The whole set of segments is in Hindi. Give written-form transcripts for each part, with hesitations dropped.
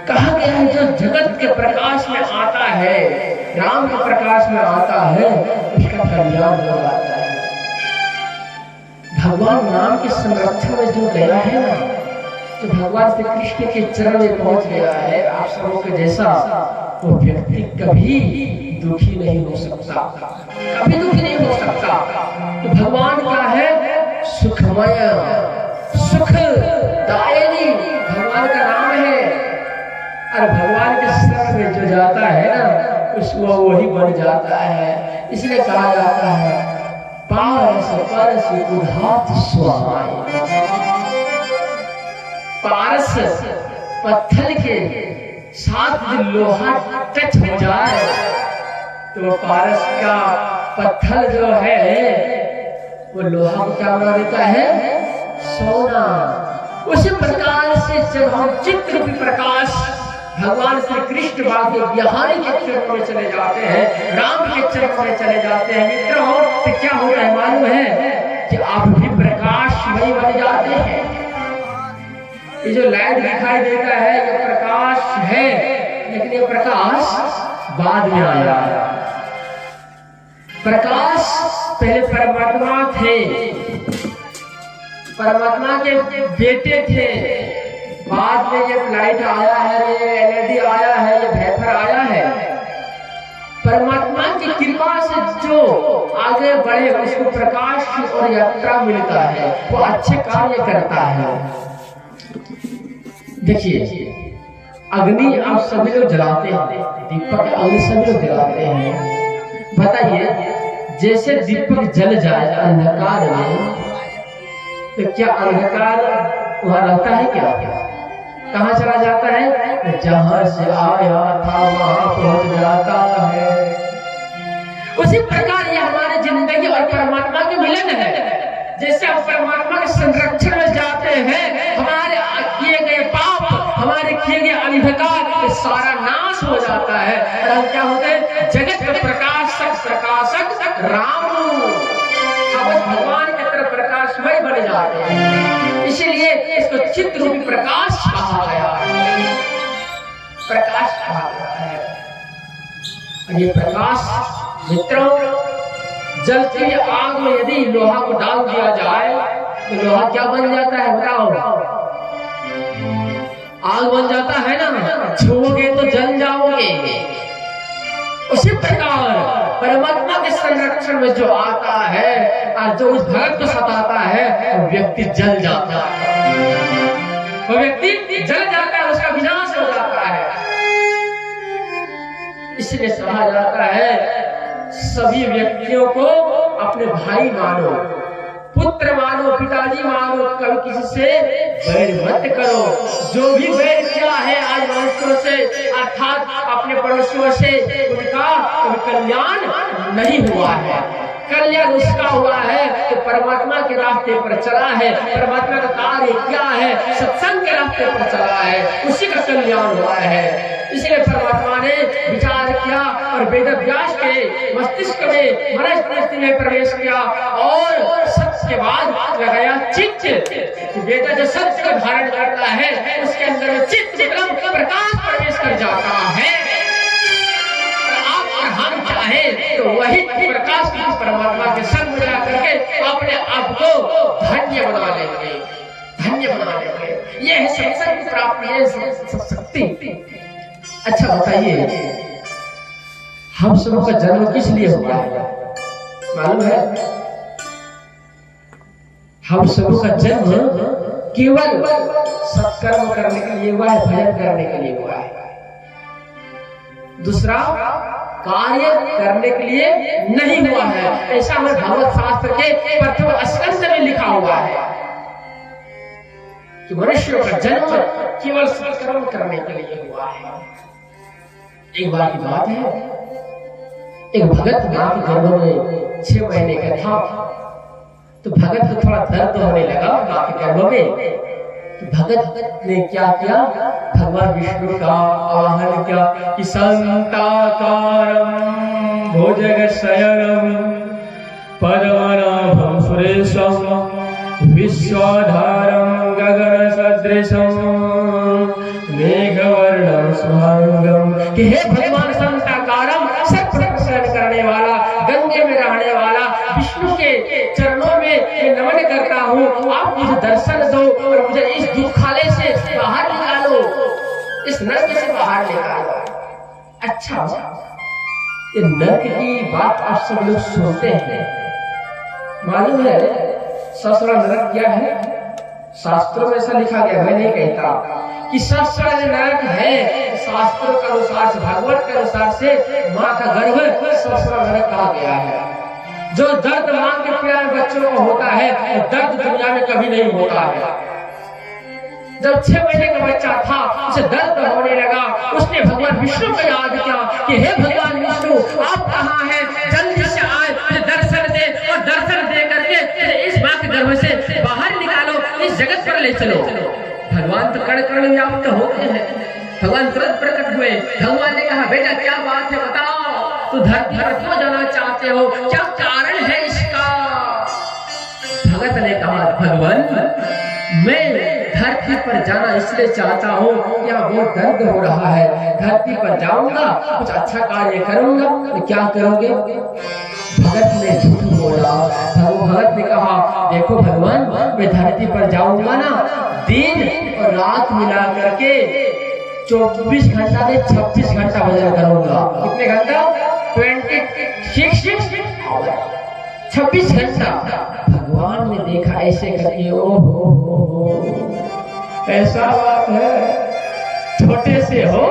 कहा गया है जो जगत के प्रकाश में आता है, राम के प्रकाश में आता है, उसका कल्याण हो जाता है। भगवान राम के संरक्षण में जो गया है ना, जो भगवान श्री कृष्ण के चरण में पहुंच गया है, आप सबों के जैसा वो व्यक्ति कभी दुखी नहीं हो सकता, कभी दुखी नहीं हो सकता। तो भगवान क्या है? सुखमय, सुखदायिनी भगवान का नाम है। और भगवान के शरण में जो जाता है ना, उसको वही बन जाता है। इसलिए कहा जाता है पारस परस उधात स्वाहाय। पारस पत्थर के साथ लोहा टच हो जाए तो पारस का पत्थर जो है वो लोहा को क्या बना देता है? सोना। उसी प्रकार से जब हम चित्र रूपी प्रकाश भगवान श्री कृष्ण बाबू बिहारी के चरणों में चले जाते हैं, राम के चरणों में चले जाते हैं मित्रों, तो क्या होता है मालूम है कि आप भी प्रकाशमयी बन जाते हैं। ये जो लाइट दिखाई देता है ये प्रकाश है, लेकिन ये प्रकाश बाद में आया है। प्रकाश पहले परमात्मा थे, परमात्मा के बेटे थे, बाद में ये लाइट आया है, ये एलईडी आया है, ये वेपर आया है। परमात्मा की कृपा से जो आगे बढ़े उसको प्रकाश और यात्रा मिलता है, वो अच्छे कार्य करता है। देखिए अग्नि आप सभी लोग जलाते हैं, दीपक अग्नि सभी लोग जलाते हैं। बताइए जैसे दीपक जल जाए अंधकार में तो क्या अंधकार वहां रहता है? क्या कहाँ चला जाता है? जहां से आया था वहां पहुंच जाता है। उसी प्रकार ये हमारी जिंदगी और परमात्मा के मिलन है। जैसे हम परमात्मा के संरक्षण में जाते हैं, हमारे किए गए पाप, हमारे किए गए अंधकार सारा नाश हो जाता है और हम क्या होते हैं? जगत के प्रकाशक राम, हम भगवान की तरफ प्रकाशमय बन जाते हैं। इसीलिए इसको चित्र रूपी प्रकाश कहा गया है, प्रकाश कहा गया है। और ये प्रकाश मित्रों, जलती हुई आग में यदि लोहा को डाल दिया जाए तो लोहा क्या बन जाता है? बताओ, आग बन जाता है ना, छूओगे तो जल जाओगे। उसी प्रकार परमात्मा के संरक्षण में जो आता है और जो उस भक्त को सताता है वो व्यक्ति जल जाता है, वो व्यक्ति जल जाता है, उसका विनाश हो जाता है। इसलिए कहा जाता है सभी व्यक्तियों को अपने भाई मानो, पुत्र मानो, पिताजी मानो, कभी किसी से बैर मत करो। जो भी बैर किया है आज मनुष्यों से अर्थात अपने पड़ोसियों से, उनका कभी कल्याण नहीं हुआ है। कल्याण उसका हुआ है तो परमात्मा के रास्ते पर चला है, परमात्मा का कार्य क्या है, सत्संग के रास्ते पर चला है, उसी का कल्याण हुआ है। इसलिए परमात्मा ने विचार किया और वेद व्यास के मस्तिष्क में, मनस्थिति में प्रवेश किया और सत्य के बाद लगाया चित्त। वेद जो सत्य को धारण करता है उसके अंदर चित्त मतलब प्रकाश प्रवेश कर जाता है। आप और हम चाहे तो वही प्रकाश की परमात्मा के संग मिला करके अपने आप को धन्य बना लेंगे, धन्य बना लेंगे। यह है सत्संग की प्राप्ति, है शक्ति। अच्छा बताइए, हम सबों का जन्म किस लिए हुआ है मालूम है? हम सबों का जन्म केवल सत्कर्म करने के लिए हुआ है, भजन करने के लिए हुआ है। दूसरा कार्य करने के लिए नहीं हुआ है। ऐसा हमारे भागवत शास्त्र के प्रथम स्कंध में लिखा हुआ है कि मनुष्य का जन्म केवल सत्कर्म करने के लिए हुआ है। एक बार की बात है, एक भगत मां के गर्भ में 6 महीने का था, तो भगत को थोड़ा दर्द होने लगा मां के गर्भ में। तो भगत ने क्या किया? भगवान विष्णु का आवाहन किया कि संताकारं भुजगशयनं पद्मनाभं सुरेशं विश्वाधारं गगनसदृशं कि हे भगवान शांताकारम, सब प्रसन्न करने वाला, गंगे में रहने वाला, विष्णु के चरणों में मैं नमन करता हूँ। आप मुझे दर्शन दो और मुझे इस दुखालय से बाहर निकालो, इस नरक से बाहर निकालो। अच्छा, ये नरक की बात आप सब लोग सुनते हैं, मालूम है ससुरा नरक क्या है? शास्त्रों में ऐसा लिखा गया, मैं नहीं कहता कि ससुरा नरक है। शास्त्रों के अनुसार से, भागवत के अनुसार से माँ का गर्भ ससुरा नरक कहा गया है। जो दर्द माँ के प्यार बच्चों को होता है, दर्द दुनिया में कभी नहीं होता है। जब 6 महीने का बच्चा था, उसे दर्द होने लगा, उसने भगवान विष्णु को याद किया कि हे भगवान विष्णु, आप कहाँ हैं? जल्दी से आए, मुझे दर्शन दे और दर्शन दे करके इस माँ के गर्भ से बाहर निकालो, इस जगत पर ले चलो। भगवान तो कण कण व्याप्त होते हैं, भगवान तुरंत प्रकट हुए। भगवान ने कहा, बेटा क्या बात है, बताओ, तू धरती पर क्यों जाना चाहते हो, क्या कारण है इसका? भगत ने कहा, भगवान मैं धरती पर जाना इसलिए चाहता हूँ, यहाँ बहुत दर्द हो रहा है, धरती पर जाऊंगा, कुछ अच्छा कार्य करूंगा। तो क्या करोगे? भगत ने झूठ बोला। भगत ने कहा, देखो भगवान, मैं धरती पर जाऊंगा ना, दिन और रात मिला करके 24 घंटा में 26 घंटा भजन करूंगा। कितने घंटा? 26 घंटा। भगवान ने देखा ऐसे करके, ओहो, ऐसा बात है, छोटे से हो,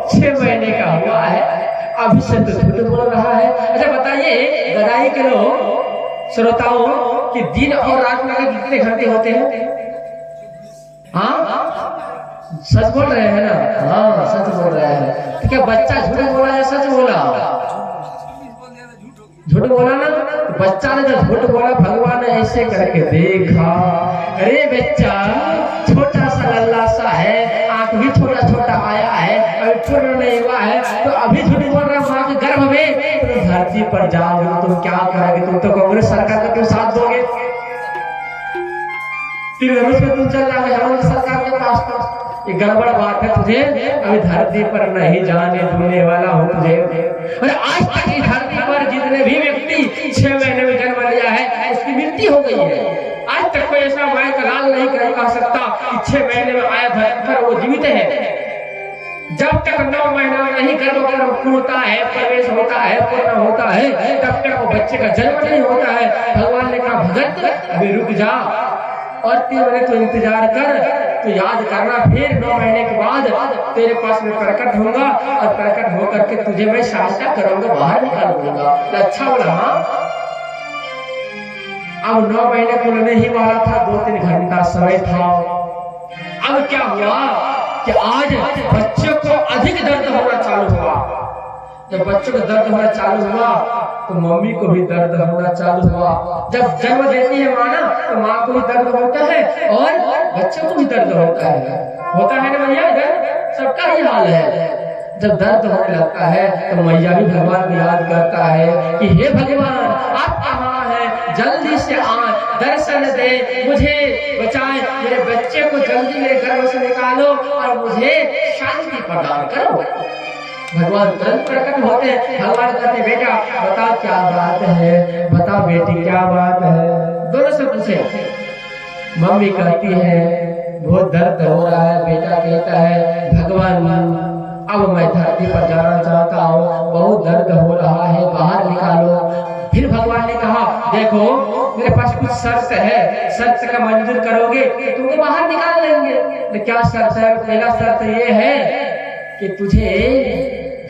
6 महीने का हुआ है, अभी से तो झूठ बोल रहा है। अच्छा बताइए गदाई के लोग श्रोताओं कि दिन और रात में कितने घंटे होते हैं? हाँ, सच बोल रहे हैं ना? हाँ, सच बोल रहे हैं। तो क्या बच्चा झूठ बोला या सच बोला? झूठ बोला ना, तो बच्चा ने जब झूठ बोला, भगवान ने ऐसे करके देखा, अरे बच्चा छोटा सा लल्ला सा है, आंख भी छोटा छोटा आया है, अभी पूर्ण नहीं हुआ है, तो अभी झूठ बोल रहा माँ के गर्भ में। तुम धरती पर जाओगे, तुम क्या करोगे? तुम तो कांग्रेस सरकार का तुम साथ दोगे, धनुष में तुम चल रहा है सरकार के पास। तो ये गड़बड़ बात है, तुझे अभी धरती पर नहीं जाने देने वाला हूँ तुझे। और आज तक इस धरती पर जितने भी व्यक्ति 6 महीने में जन्म लिया है, उसकी मृत्यु हो गई है। आज तक कोई ऐसा माया का लाल नहीं कह सकता कि 6 महीने में आया धरती पर वो जीवित है। जब तक 9 महीना नहीं गर्भ पूर्णता है, प्रवेश होता है, पूर्ण होता है, तब तक वो बच्चे का जन्म नहीं होता है। भगवान ने कहा, भगत अभी रुक जा और 3 महीने तो इंतजार कर, तो याद करना, फिर 9 महीने के बाद तेरे पास में प्रकट होगा और प्रकट होकर के तुझे मैं सहायता करूंगा, बाहर निकाल दूंगा। अच्छा बोला, हाँ। अब 9 महीने खुलने ही वाला था, 2-3 घंटा समय था। अब क्या हुआ कि आज बच्चों को अधिक दर्द होना चालू हुआ। जब बच्चों को दर्द होना चालू हुआ तो मम्मी को भी दर्द होना चालू हुआ। जब जन्म देती है माँ ना, तो माँ को भी दर्द होता है और बच्चों को भी दर्द होता है ना भैया? इधर सबका ही हाल है। जब दर्द होने लगता है तो मैया भी भगवान को याद करता है कि हे भगवान, आप कहाँ हैं? जल्दी से आ, दर्शन दे, मुझे बचाए, मेरे बच्चे को जल्दी मेरे गर्भ से निकालो और मुझे शांति प्रदान करो। भगवान तुरंत प्रकट होते हैं। भगवान कहते, बेटा बता क्या बात है, बता बेटी क्या बात है। दोनों से पूछे। मम्मी कहती है बहुत दर्द हो रहा है, बेटा कहता है भगवान अब मैं धरती पर जाना चाहता हूँ, बहुत दर्द हो रहा है, बाहर निकालो। फिर भगवान ने कहा, देखो मेरे पास कुछ शर्त है, शर्त का मंजूर करोगे तुमको बाहर निकाल लेंगे। तो क्या शर्त है? पहला शर्त ये है कि तुझे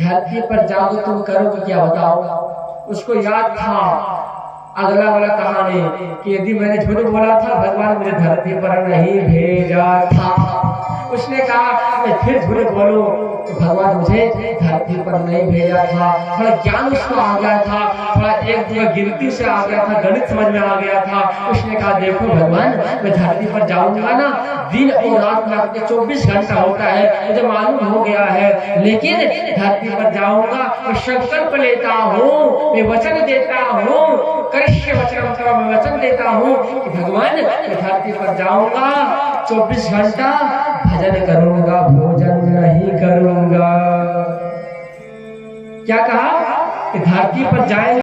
धरती पर जाओ, तुम करोगे क्या बताओ? उसको याद था अगला वाला कहानी कि यदि मैंने झूठ बोला था, भगवान मुझे धरती पर नहीं भेजा था। उसने कहा मैं फिर झूठ बोलूं तो भगवान मुझे धरती पर नहीं भेजा था। थोड़ा ज्ञान उसको आ गया था, थोड़ा एक जगह गिनती से आ गया था, गणित समझ में आ गया था। उसने कहा देखो भगवान, मैं धरती पर जाऊंगा ना, दिन और रात मिला के 24 घंटा होता है, मुझे मालूम हो गया है, लेकिन धरती पर जाऊंगा, मैं संकल्प लेता हूँ, मैं वचन देता हूँ, कृष्ण वचन करो, मैं वचन देता हूँ कि भगवान मैं धरती पर जाऊंगा, 24 घंटा भजन करूंगा, भोजन नहीं करूंगा। क्या कहा कि धरती पर जाएंगे